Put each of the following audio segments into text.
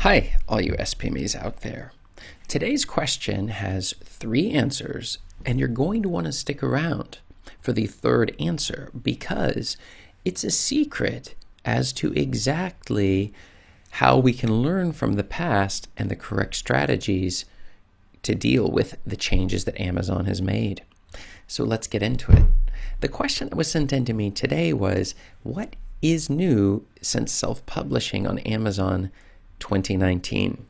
Hi, all you SPMEs out there. Today's question has 3 answers, and you're going to want to stick around for the third answer because it's a secret as to exactly how we can learn from the past and the correct strategies to deal with the changes that Amazon has made. So let's get into it. The question that was sent in to me today was, what is new since self-publishing on Amazon 2019?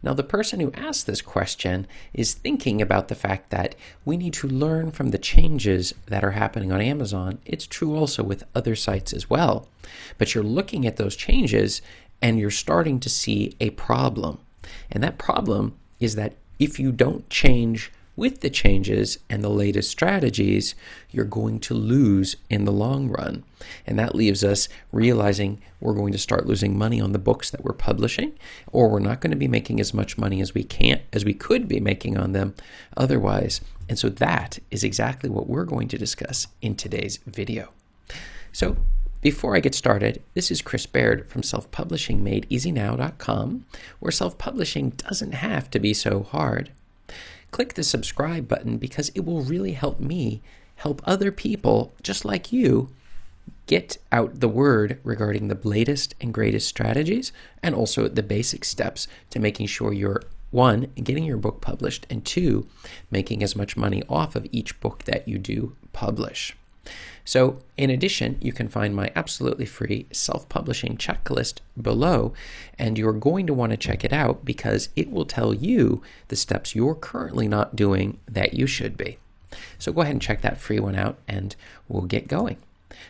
Now, the person who asked this question is thinking about the fact that we need to learn from the changes that are happening on Amazon. It's true also with other sites as well. But you're looking at those changes and you're starting to see a problem. And that problem is that if you don't change with the changes and the latest strategies, you're going to lose in the long run. And that leaves us realizing we're going to start losing money on the books that we're publishing, or we're not going to be making as much money as we could be making on them otherwise. And so that is exactly what we're going to discuss in today's video. So before I get started, this is Chris Baird from selfpublishingmadeeasynow.com, where self-publishing doesn't have to be so hard. Click the subscribe button because it will really help me help other people just like you get out the word regarding the latest and greatest strategies and also the basic steps to making sure you're, 1, getting your book published, and 2, making as much money off of each book that you do publish. So in addition, you can find my absolutely free self-publishing checklist below, and you're going to want to check it out because it will tell you the steps you're currently not doing that you should be. So go ahead and check that free one out and we'll get going.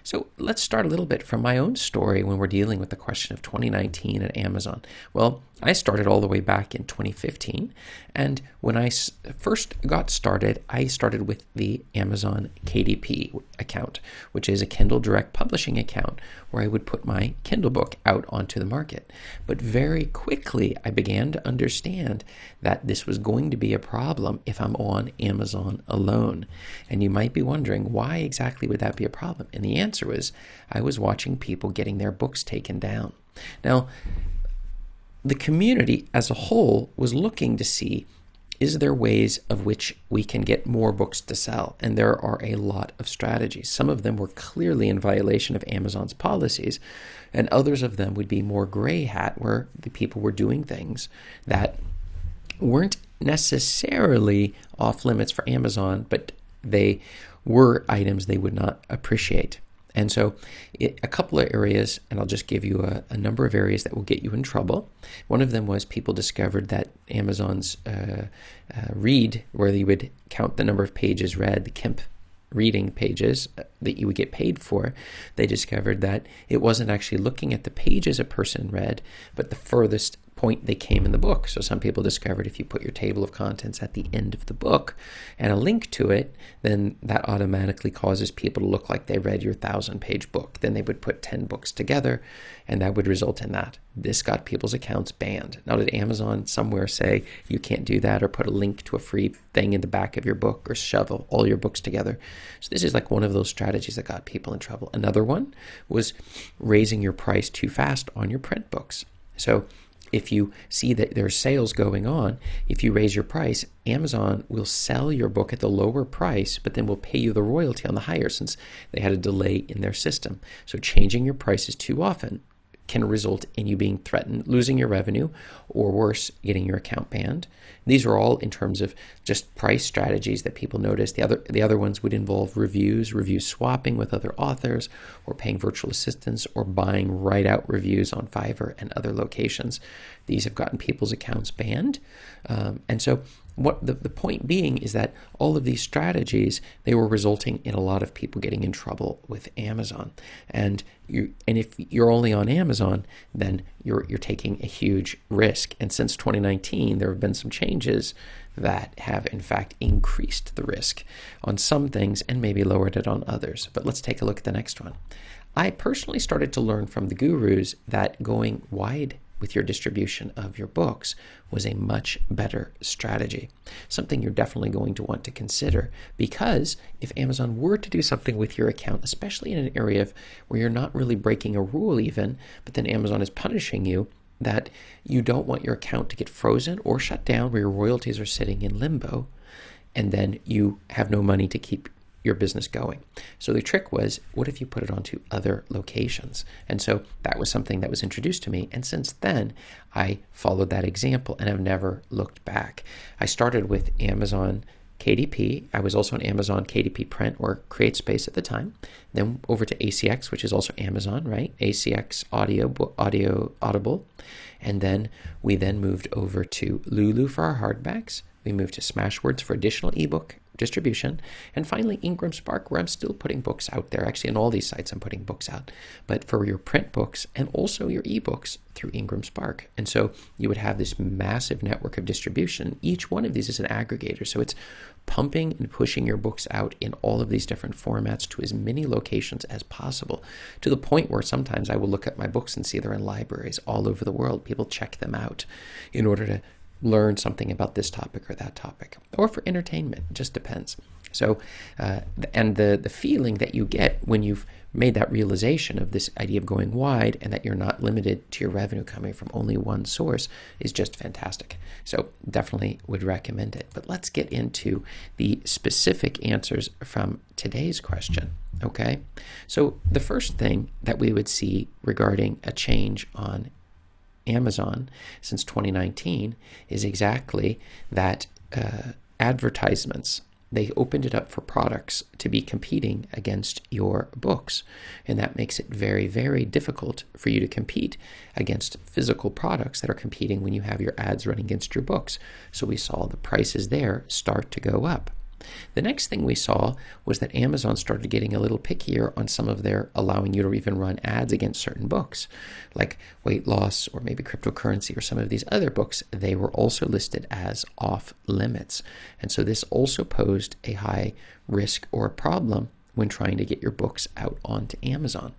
So let's start a little bit from my own story when we're dealing with the question of 2019 at Amazon. Well, I started all the way back in 2015, and when I first got started, I started with the Amazon KDP account, which is a Kindle Direct Publishing account where I would put my Kindle book out onto the market. But very quickly, I began to understand that this was going to be a problem if I'm on Amazon alone. And you might be wondering, why exactly would that be a problem? And the answer was, I was watching people getting their books taken down. Now, the community as a whole was looking to see, is there ways of which we can get more books to sell? And there are a lot of strategies. Some of them were clearly in violation of Amazon's policies, and others of them would be more gray hat, where the people were doing things that weren't necessarily off limits for Amazon, but they were items they would not appreciate. And so a couple of areas, and I'll just give you a number of areas that will get you in trouble. One of them was people discovered that Amazon's read, where you would count the number of pages read, the KIMP reading pages that you would get paid for, they discovered that it wasn't actually looking at the pages a person read, but the furthest point they came in the book. So some people discovered if you put your table of contents at the end of the book and a link to it, then that automatically causes people to look like they read your 1,000-page book. Then they would put 10 books together, and that would result in that. This got people's accounts banned. Now, did Amazon somewhere say you can't do that or put a link to a free thing in the back of your book or shove all your books together? So this is like one of those strategies that got people in trouble. Another one was raising your price too fast on your print books. So if you see that there's sales going on, if you raise your price, Amazon will sell your book at the lower price, but then will pay you the royalty on the higher since they had a delay in their system. So changing your prices too often can result in you being threatened, losing your revenue, or worse, getting your account banned. These are all in terms of just price strategies that people notice. The other ones would involve review swapping with other authors, or paying virtual assistants, or buying write-out reviews on Fiverr and other locations. These have gotten people's accounts banned. And so what the point being is that all of these strategies, they were resulting in a lot of people getting in trouble with Amazon. And if you're only on Amazon, then you're taking a huge risk. And since 2019, there have been some changes that have in fact increased the risk on some things and maybe lowered it on others. But let's take a look at the next one. I personally started to learn from the gurus that going wide with your distribution of your books was a much better strategy. Something you're definitely going to want to consider, because if Amazon were to do something with your account, especially in an area where you're not really breaking a rule even, but then Amazon is punishing you, that you don't want your account to get frozen or shut down where your royalties are sitting in limbo, and then you have no money to keep your business going. So the trick was, what if you put it onto other locations? And so that was something that was introduced to me. And since then, I followed that example and have never looked back. I started with Amazon KDP. I was also on Amazon KDP Print or CreateSpace at the time. Then over to ACX, which is also Amazon, right? ACX Audible. And then we moved over to Lulu for our hardbacks. We moved to Smashwords for additional ebook distribution, and finally Ingram Spark, where I'm still putting books out there. Actually, on all these sites I'm putting books out, but for your print books and also your ebooks through Ingram Spark. And so you would have this massive network of distribution. Each one of these is an aggregator, so it's pumping and pushing your books out in all of these different formats to as many locations as possible, to the point where sometimes I will look at my books and see they're in libraries all over the world. People check them out in order to learn something about this topic or that topic, or for entertainment. It just depends. So, and the feeling that you get when you've made that realization of this idea of going wide and that you're not limited to your revenue coming from only one source is just fantastic. So definitely would recommend it. But let's get into the specific answers from today's question. Okay. So the first thing that we would see regarding a change on Amazon since 2019 is exactly that advertisements. They opened it up for products to be competing against your books, and that makes it very, very difficult for you to compete against physical products that are competing when you have your ads running against your books. So we saw the prices there start to go up. The next thing we saw was that Amazon started getting a little pickier on some of their allowing you to even run ads against certain books, like weight loss or maybe cryptocurrency or some of these other books. They were also listed as off limits. And so this also posed a high risk or a problem when trying to get your books out onto Amazon.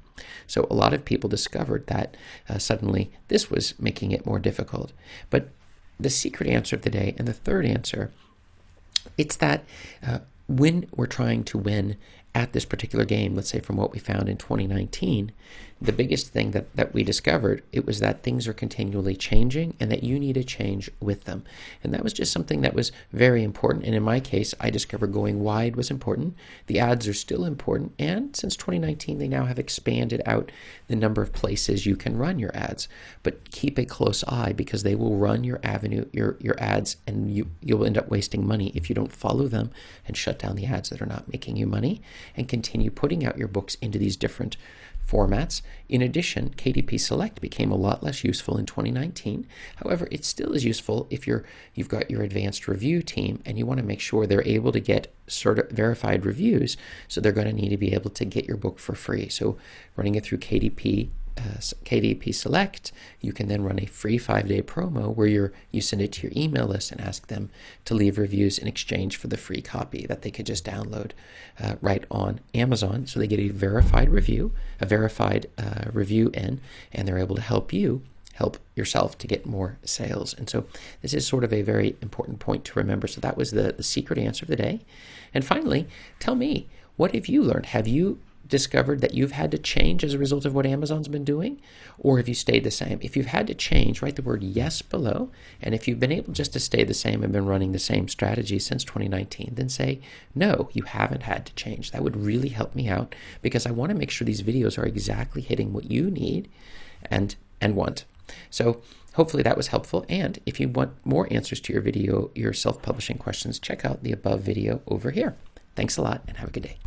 So a lot of people discovered that suddenly this was making it more difficult. But the secret answer of the day, and the third answer, it's that when we're trying to win at this particular game, let's say from what we found in 2019, the biggest thing that we discovered, it was that things are continually changing and that you need to change with them. And that was just something that was very important. And in my case, I discovered going wide was important. The ads are still important. And since 2019, they now have expanded out the number of places you can run your ads. But keep a close eye, because they will run your ads, and you'll end up wasting money if you don't follow them and shut down the ads that are not making you money, and continue putting out your books into these different formats. In addition, KDP Select became a lot less useful in 2019. However, it still is useful if you've got your advanced review team and you want to make sure they're able to get verified reviews. So they're going to need to be able to get your book for free. So running it through KDP Select, you can then run a free 5-day promo where you send it to your email list and ask them to leave reviews in exchange for the free copy that they could just download right on Amazon. So they get a verified review in, and they're able to help yourself to get more sales. And so this is sort of a very important point to remember. So that was the secret answer of the day. And finally, tell me, what have you learned? Have you discovered that you've had to change as a result of what Amazon's been doing, or have you stayed the same? If you've had to change, write the word yes below. And if you've been able just to stay the same and been running the same strategy since 2019, then say no, you haven't had to change. That would really help me out, because I want to make sure these videos are exactly hitting what you need and want. So hopefully that was helpful. And if you want more answers to your self-publishing questions, check out the above video over here. Thanks a lot and have a good day.